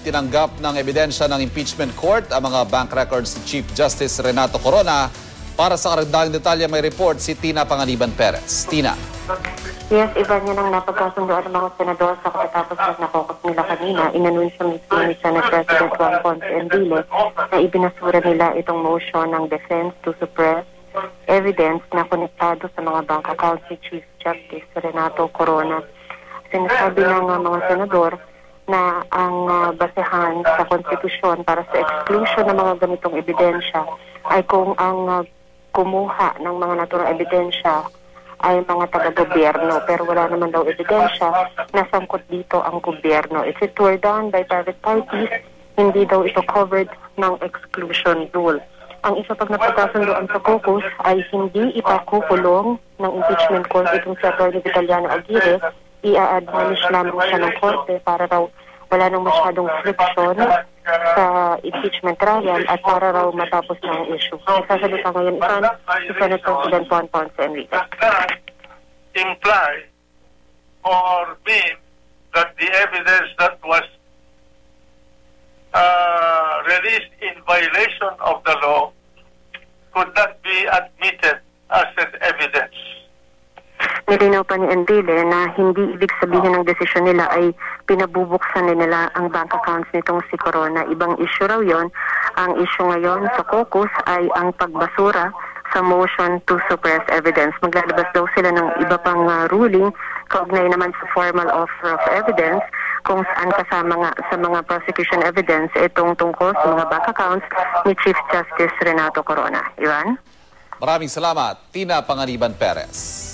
tinanggap ng ebidensya ng impeachment court ang mga bank records ni Chief Justice Renato Corona. Para sa karagdagang detalye may report si Tina Panganiban Perez. Tina. Yes, iba niya nang napagkasundoan ng mga senador sa katatapos na nakokus nila kanina. Inanunsyo mismo ni Senate President Juan Ponce Enrile na ibinasura nila itong motion ng defense to suppress evidence na konektado sa mga bank accounts ni Chief Justice Renato Corona. Sinasabi ng mga senador na ang basehan sa konstitusyon para sa exclusion ng mga ganitong ebidensya ay kung ang kumuha ng mga naturang ebidensya ay mga taga-gobyerno, pero wala naman daw ebidensya na sangkot dito ang gobyerno. If it were done by private parties, hindi daw ito covered ng exclusion rule. Ang isa pag napagkasundoan sa caucus ay hindi ipakukulong ng impeachment court itong si Atty. Vitaliano Aguirre. I-admonish lamang siya ng korte para raw wala nang masyadong friction sa impeachment trial at para raw matapos na ang issue. Nagsasalita ngayon si Senate President Juan Ponce Enrile. Imply or mean that the evidence that was released in violation of the law could not be admitted as an evidence. Nilinaw pa ni Enrile na hindi ibig sabihin ng desisyon nila ay pinabubuksan nila ang bank accounts nitong si Corona. Ibang issue raw yon. Ang issue ngayon sa caucus ay ang pagbasura sa motion to suppress evidence. Maglalabas daw sila ng iba pang ruling kaugnay naman sa formal offer of evidence kung saan kasama nga sa mga prosecution evidence itong tungkol sa mga bank accounts ni Chief Justice Renato Corona. Ivan? Maraming salamat, Tina Panganiban Perez.